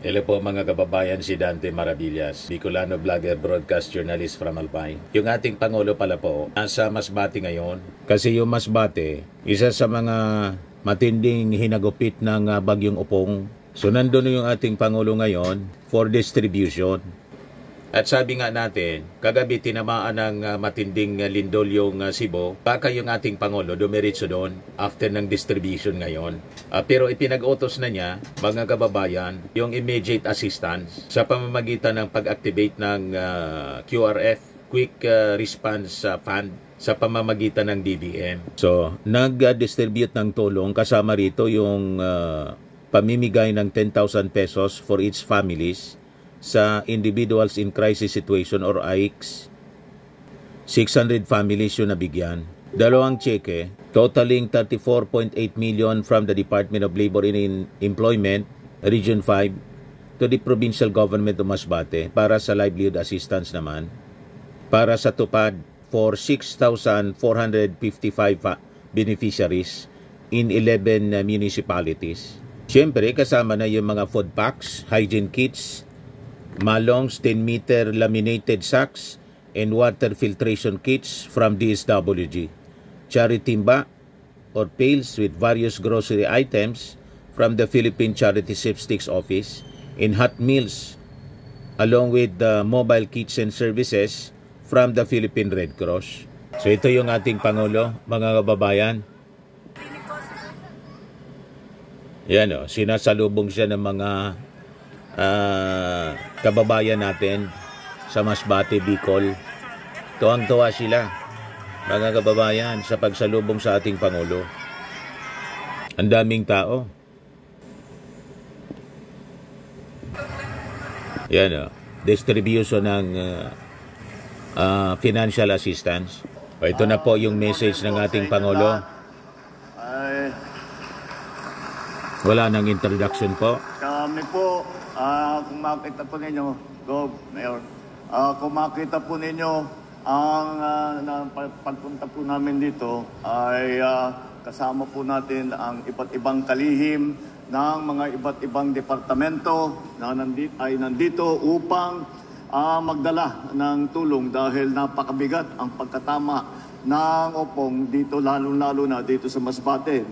Hello po mga kababayan, si Dante Maravillas, Bicolano vlogger, broadcast journalist from Alpine. Yung ating Pangulo pala po, nasa Masbate ngayon. Kasi yung Masbate, isa sa mga matinding hinagupit ng bagyong Upong. So nandun yung ating Pangulo ngayon for distribution. At sabi nga natin, kagabi tinamaan ng matinding lindol yung Cebu. Baka yung ating Pangulo dumiretso doon after ng distribution ngayon. Pero ipinag-utos na niya, mga kababayan, yung immediate assistance sa pamamagitan ng pag-activate ng QRF, Quick Response Fund, sa pamamagitan ng DBM. So, nag-distribute ng tulong kasama rito yung pamimigay ng 10,000 pesos for each families sa Individuals in Crisis Situation or AICS. 600 families yung nabigyan. Dalawang cheque, totaling 34.8 million from the Department of Labor and Employment, Region 5, to the Provincial Government of Masbate para sa livelihood assistance naman, para sa tupad for 6,455 beneficiaries in 11 municipalities. Siyempre, kasama na yung mga food packs, hygiene kits, malongs, 10-meter laminated sacks, and water filtration kits from DSWG. Charity timba or pails with various grocery items from the Philippine Charity Sweepstakes Office, and hot meals, along with the mobile kits and services from the Philippine Red Cross. So ito yung ating Pangulo, mga kababayan. Yan o, sinasalubong siya ng mga kababayan natin sa Masbate, Bicol. Tuwang-tuwa sila, mga kababayan, sa pagsalubong sa ating Pangulo. Ang daming tao. Yan o, distribution ng financial assistance. Ito na po yung message ng ating Pangulo. Wala nang introduction po. Kami po, kung makita po ninyo, Mayor, kung makita po ninyo, ang pagpunta po namin dito ay kasama po natin ang iba't ibang kalihim ng mga iba't ibang departamento na nandito upang magdala ng tulong dahil napakabigat ang pagkatama ng Upong dito, lalo-lalo na dito sa Masbate.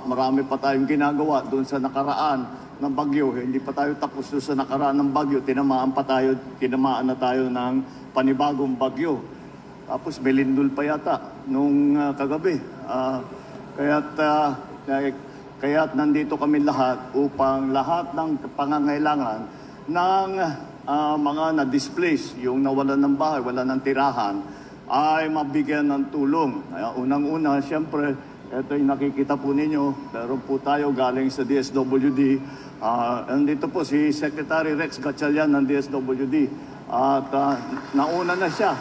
Marami pa tayong ginagawa doon sa nakaraan ng bagyo. Hindi pa tayo tapos doon sa nakaraan ng bagyo. Tinamaan na tayo ng panibagong bagyo. Tapos may lindol pa yata nung kagabi. Kaya't nandito kami lahat upang lahat ng pangangailangan ng mga na-displace, yung nawalan ng bahay, wala ng tirahan, ay mabigyan ng tulong. Unang-una, siyempre, ito yung nakikita po ninyo, meron po tayo galing sa DSWD. Nandito po si Secretary Rex Gatchalian ng DSWD. At nauna na siya.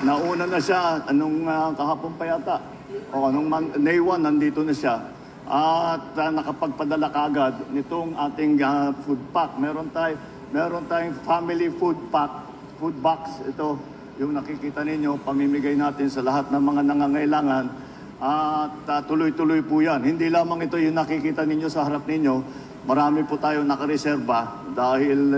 Nauna na siya anong kahapon pa yata. O anong May 1 nandito na siya. At nakapagpadala kaagad nitong ating food pack. Meron tayong family food box. Ito yung nakikita ninyo, pamimigay natin sa lahat ng mga nangangailangan. At tuloy-tuloy po yan. Hindi lamang ito yung nakikita ninyo sa harap ninyo. Marami po tayo nakareserba dahil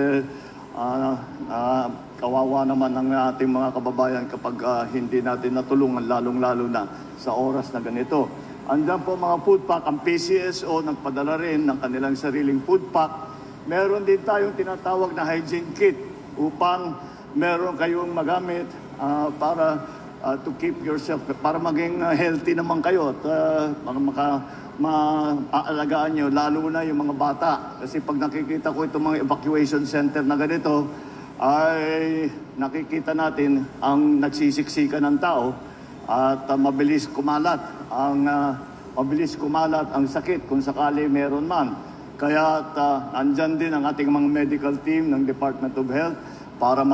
kawawa naman ang ating mga kababayan kapag hindi natin natulungan, lalong-lalo na sa oras na ganito. Andiyan po mga food pack. Ang PCSO nagpadala rin ng kanilang sariling food pack. Meron din tayong tinatawag na hygiene kit upang meron kayong magamit para to keep yourself, para maging healthy naman kayo at maaalagaan nyo, lalo na yung mga bata. Kasi pag nakikita ko itong mga evacuation center na ganito, ay nakikita natin ang nagsisiksika ng tao at mabilis kumalat ang sakit kung sakali meron man. Kaya andyan din ang ating mga medical team ng Department of Health para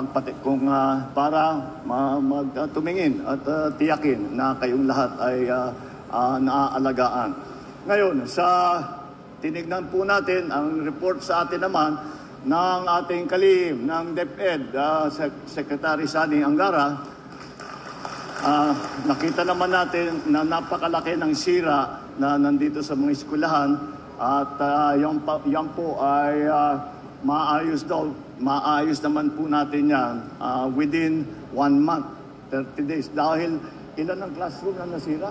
tumingin at tiyakin na kayong lahat ay naaalagaan. Ngayon, tinignan po natin ang report sa atin naman ng ating kalihim ng DepEd, Secretary Sani Angara. Nakita naman natin na napakalaki ng sira na nandito sa mga eskwelahan At yan po ay maayos naman po natin yan within 1 month, 30 days. Dahil ilan ang classroom na nasira?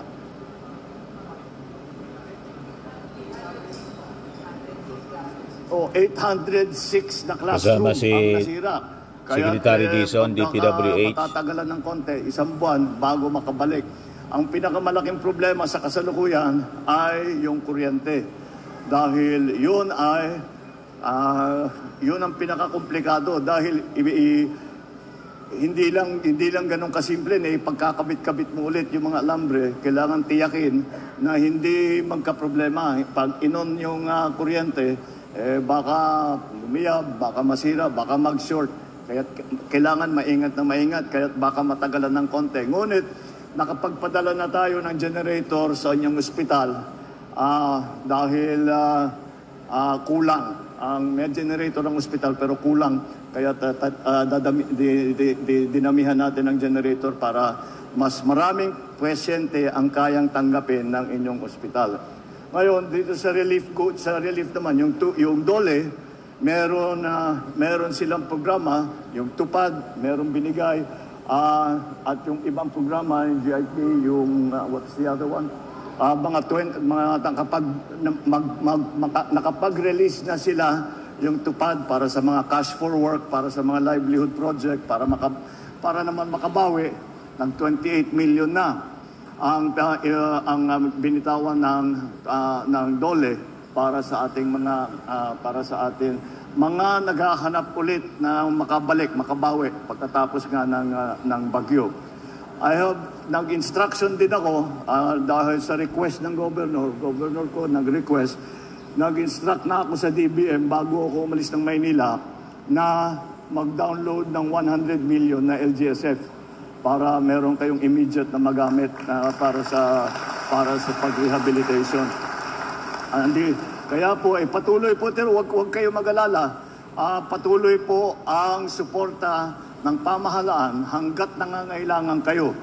O 806 na classroom Kasama si ang nasira. Secretary Dizon, DPWH. Matatagalan ng konti, 1 buwan bago makabalik. Ang pinakamalaking problema sa kasalukuyan ay yung kuryente. Dahil yun ang pinakakomplikado. Dahil hindi lang ganun kasimple na ipagkakabit-kabit mo ulit yung mga alambre. Kailangan tiyakin na hindi magka-problema. Pag inon yung kuryente, baka lumiyab, baka masira, baka mag-short. Kaya kailangan maingat na maingat, kaya baka matagalan ng konti. Ngunit, nakapagpadala na tayo ng generator sa inyong ospital dahil kulang. May generator ng ospital pero kulang. Kaya dinamihan natin ang generator para mas maraming pasyente ang kayang tanggapin ng inyong ospital. Ngayon, dito sa relief naman, yung DOLE, meron silang programa, yung TUPAD, meron binigay, at yung ibang programa, yung GIP, yung, what's the other one? Nakapag-release na sila yung TUPAD para sa mga cash for work, para sa mga livelihood project, para naman makabawi ng 28 million na ang binitawan ng DOLE para sa ating mga naghahanap ulit na makabawi pagkatapos nga ng bagyo. Nag-instruction din ako dahil sa request ng governor ko nag-request, nag-instruct na ako sa DBM bago ako umalis ng Maynila na mag-download ng 100 million na LGSF para meron kayong immediate na magamit para sa pag-rehabilitation. Kaya po, patuloy po, huwag kayo mag-alala. Patuloy po ang suporta ng pamahalaan hanggat nangangailangan kayo.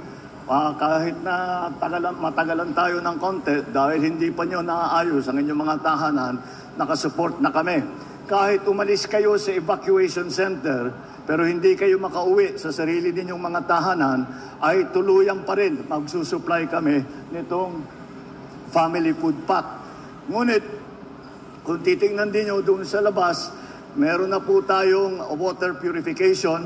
Kahit na matagalan tayo ng konti dahil hindi pa nyo naaayos ang inyong mga tahanan, nakasupport na kami. Kahit umalis kayo sa evacuation center, pero hindi kayo makauwi sa sarili ninyong mga tahanan, ay tuluyan pa rin magsusupply kami nitong family food pack. Ngunit, kung titingnan din nyo doon sa labas, meron na po tayong water purification,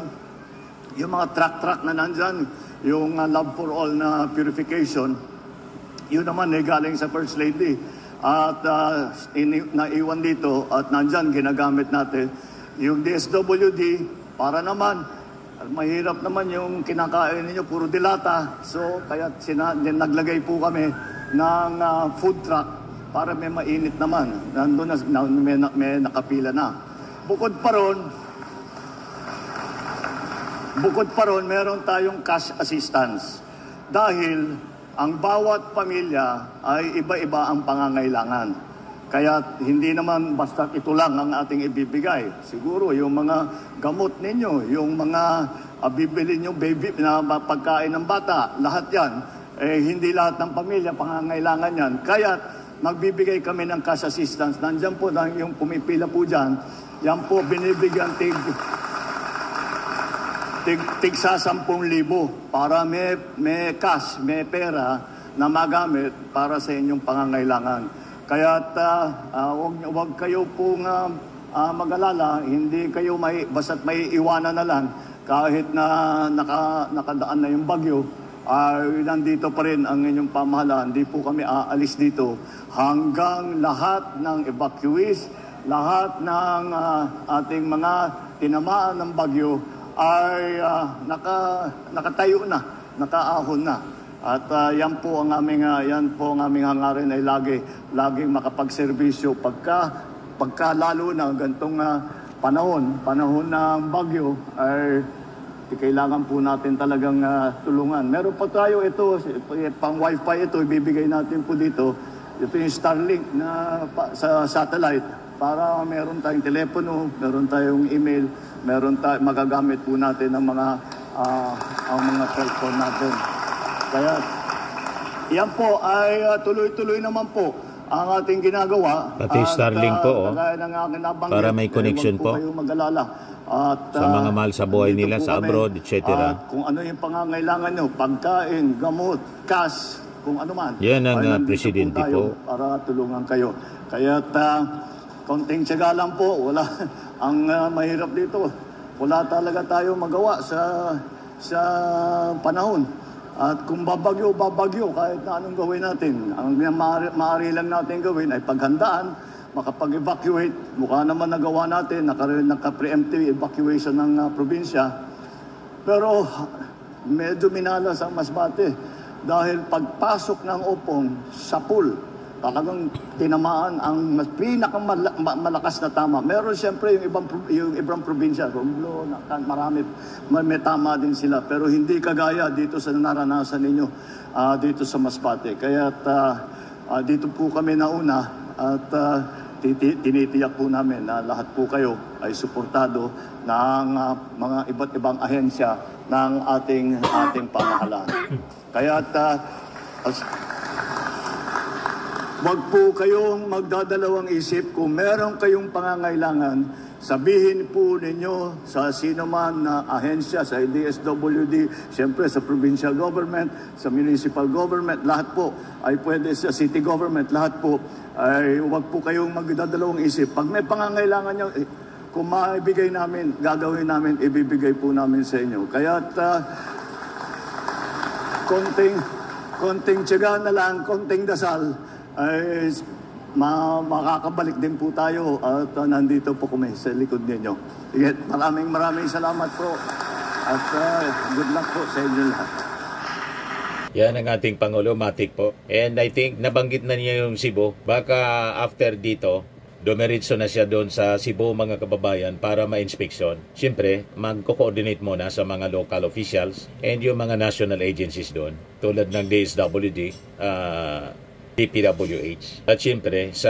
yung mga truck na nandyan, yung Love for All na purification, yun naman galing sa First Lady. At naiwan dito at nandyan ginagamit natin. Yung DSWD, para naman, mahirap naman yung kinakain ninyo, puro dilata. So, kaya naglagay po kami ng food truck para may mainit naman. Nandun na, may nakapila na. Bukod pa ron, meron tayong cash assistance. Dahil ang bawat pamilya ay iba-iba ang pangangailangan. Kaya hindi naman basta ito lang ang ating ibibigay. Siguro yung mga gamot ninyo, yung mga bibili nyo baby na pagkain ng bata, lahat yan. Hindi lahat ng pamilya pangangailangan yan. Kaya magbibigay kami ng cash assistance. Nandiyan po yung pumipila po dyan. Yan po binibigyan tig sa 10,000 para may cash, may pera na magamit para sa inyong pangangailangan. Kaya huwag kayo pong mag-alala, hindi kayo basta't may iwanan na lang kahit na nakadaan na yung bagyo, nandito pa rin ang inyong pamahalaan. Hindi po kami aalis dito hanggang lahat ng evacuees, lahat ng ating mga tinamaan ng bagyo ay nakatayo na, nakaahon na. At yan po ang aming hangarin ay laging makapagserbisyo pagka lalo na gantong panahon ng bagyo ay kailangan po natin talagang tulungan. Meron pa tayo ito, pang wifi ito, ibibigay natin po dito. Ito yung Starlink na sa satellite para meron tayong telepono, meron tayong email, magagamit po natin ang mga cellphone natin. Kaya yan po ay tuloy-tuloy naman po ang ating ginagawa. Pati Starlink po, para may connection po. Kayong mag-alala. At, sa mga mahal sa buhay nila, sa abroad, etc. Kung ano yung pangangailangan nyo, pagkain, gamot, cash, kung ano man. Yan ang presidente po. Para tulungan kayo. Kaya konting tiyaga lang po. Wala, ang mahirap dito, wala talaga tayo magawa sa panahon. At kung babagyo, kahit na anong gawin natin. Ang maaari lang natin gawin ay paghandaan, makapag-evacuate. Mukha naman nagawa natin, naka-preemptive evacuation ng probinsya. Pero medyo minalas ang Masbate dahil pagpasok ng Opong sa pool, talagang tinamaan ang pinakamalakas na tama. Meron siyempre yung ibang probinsya, Romblon, marami, may tama din sila. Pero hindi kagaya dito sa naranasan ninyo dito sa Masbate. Kaya dito po kami nauna at tinitiyak po namin na lahat po kayo ay suportado ng mga iba't ibang ahensya ng ating pamahalaan. Kaya wag po kayong magdadalawang isip. Kung meron kayong pangangailangan, sabihin po ninyo sa sino man na ahensya, sa DSWD, siyempre sa provincial government, sa municipal government, lahat po ay pwede, sa city government, lahat po ay wag po kayong magdadalawang isip. Pag may pangangailangan nyo, kung maibigay namin, gagawin namin, ibibigay po namin sa inyo. Kaya konting tiyaga na lang, konting dasal, ay makakabalik din po tayo at nandito po kami sa likod ninyo. Sige, maraming salamat po at good luck po sa inyo lahat. Yan ang ating Pangulo, matik po. And I think nabanggit na niya yung Cebu. Baka after dito, dumiritso na siya doon sa Cebu, mga kababayan, para ma-inspeksyon. Siyempre, magko-coordinate muna sa mga local officials and yung mga national agencies doon, tulad ng DSWD, DPWH. At siyempre, sa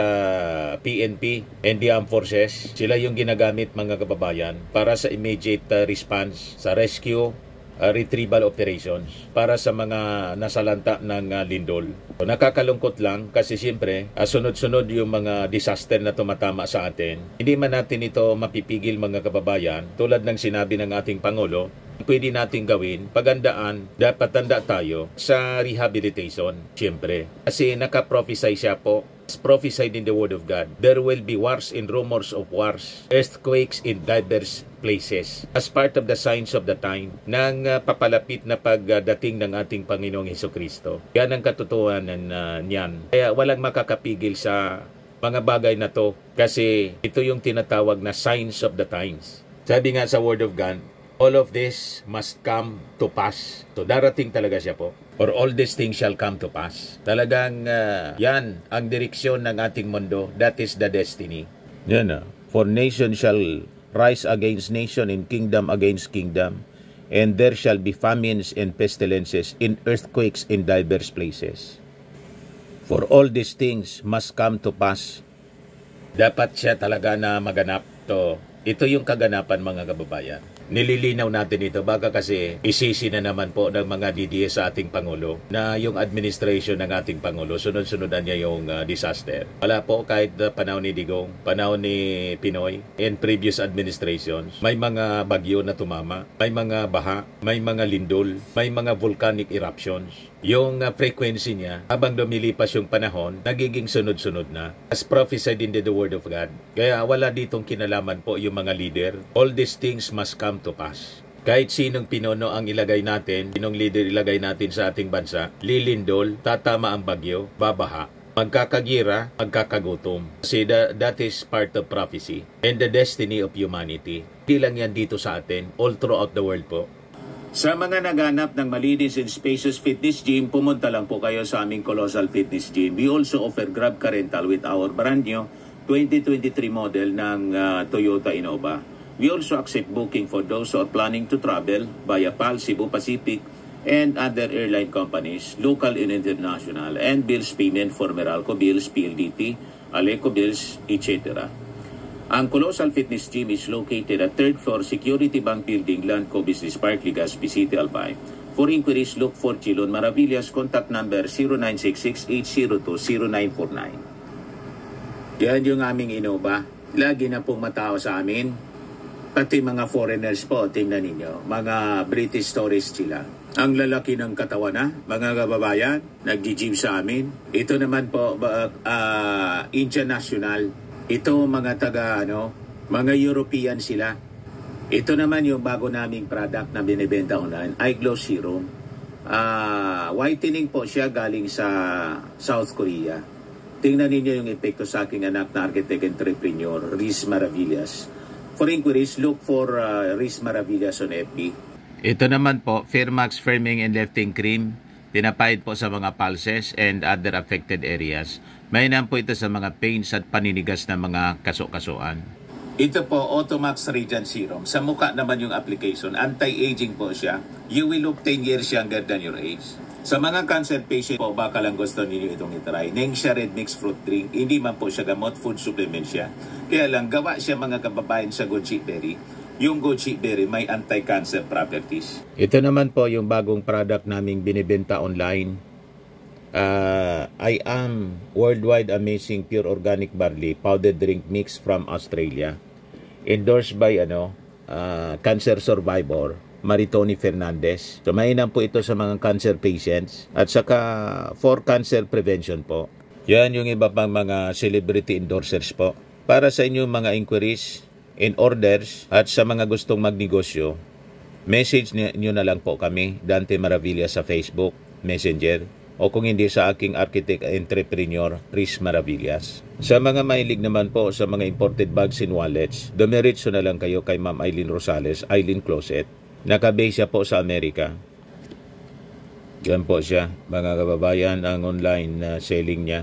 PNP and the Armed Forces, sila yung ginagamit, mga kababayan, para sa immediate response, sa rescue, retrieval operations para sa mga nasalanta ng lindol. So, nakakalungkot lang kasi siyempre sunod-sunod yung mga disaster na tumatama sa atin. Hindi man natin ito mapipigil, mga kababayan. Tulad ng sinabi ng ating Pangulo, pwede natin gawin, pagandaan, dapat tanda tayo sa rehabilitation, siyempre. Kasi nakaprophesy siya po, prophesied in the Word of God, there will be wars and rumors of wars, earthquakes in diverse places, as part of the signs of the time, ng papalapit na pagdating ng ating Panginoong Hesukristo. Yan ang katotohanan niyan. Kaya walang makakapigil sa mga bagay na to, kasi ito yung tinatawag na signs of the times. Sabi nga sa Word of God, all of this must come to pass. So darating talaga siya po. Or all these things shall come to pass. Talagang yan ang direksyon ng ating mundo. That is the destiny. Yan For nation shall rise against nation and kingdom against kingdom. And there shall be famines and pestilences in earthquakes in diverse places. For all these things must come to pass. Dapat siya talaga na maganap to. Ito yung kaganapan, mga kababayan. Nililinaw natin ito baka kasi isisi na naman po ng mga DDS sa ating Pangulo na yung administration ng ating Pangulo, sunod-sunodan niya yung disaster. Wala po, kahit panahon ni Digong, panahon ni Pinoy, in previous administrations, may mga bagyo na tumama, may mga baha, may mga lindol, may mga volcanic eruptions. Yung frequency niya, habang lumilipas yung panahon, nagiging sunod-sunod na. As prophesied in the Word of God. Kaya wala ditong kinalaman po yung mga leader. All these things must come to pass. Kahit sinong pinuno ang ilagay natin, sinong leader ilagay natin sa ating bansa, lilindol, tatama ang bagyo, babaha, magkakagira, magkakagutom. Kasi that is part of prophecy and the destiny of humanity. Hindi lang yan dito sa atin, all throughout the world po. Sa mga naghanap ng malinis and spacious fitness gym, pumunta lang po kayo sa aming Colossal Fitness Gym. We also offer Grab Car Rental with our brand new 2023 model ng Toyota Innova. We also accept booking for those who are planning to travel via PAL, Cebu Pacific, and other airline companies, local and international, and bills payment for Meralco Bills, PLDT, Aleco Bills, etc. Ang Colossal Fitness Gym is located at 3rd floor Security Bank Building, Landco Business Park, Legazpi City, Albay. For inquiries, look for Chilon Maravillas. Contact number 0966-802-0949. Yan yung aming Innova. Lagi na pong matao sa amin. Pati mga foreigners po, tingnan ninyo. Mga British tourists sila. Ang lalaki ng katawan na, mga kababayan, nag-gym sa amin. Ito naman po, international. Ito mga mga European sila. Ito naman yung bago naming product na binibenta online, Eye Glow Serum. Whitening po siya galing sa South Korea. Tingnan ninyo yung epekto sa aking anak na architect entrepreneur, Riz Maravillas. For inquiries, look for Riz Maravillas on FB. Ito naman po, Firmax Firming and Lifting Cream. Pinapahid po sa mga pulses and other affected areas. Mainam po ito sa mga pains at paninigas na mga kaso-kasuan. Ito po, Automax Radiant Serum. Sa mukha naman yung application. Anti-aging po siya. You will look 10 years younger than your age. Sa mga cancer patient po, baka lang gusto niyo itong itry. Nengxia Red Mix Fruit Drink. Hindi man po siya gamot, food supplement siya. Kaya lang, gawa siya mga kababayan sa goji berry. Yung goji berry may anti-cancer properties. Ito naman po yung bagong product naming binibenta online. I am Worldwide Amazing Pure Organic Barley Powdered Drink Mix from Australia. Endorsed by cancer survivor Maritoni Fernandez. So mainam po ito sa mga cancer patients at saka for cancer prevention po. Yan yung iba pang mga celebrity endorsers po. Para sa inyong mga inquiries and orders at sa mga gustong magnegosyo, message nyo na lang po kami, Dante Maravilla sa Facebook, Messenger, o kung hindi sa aking architect entrepreneur, Riz Maravillas. Sa mga mahilig naman po sa mga imported bags and wallets, dumiretso na lang kayo kay Ma'am Eileen Rosales, Eileen Closet. Nakabase siya po sa Amerika. Yan po siya, mga kababayan, ang online selling niya.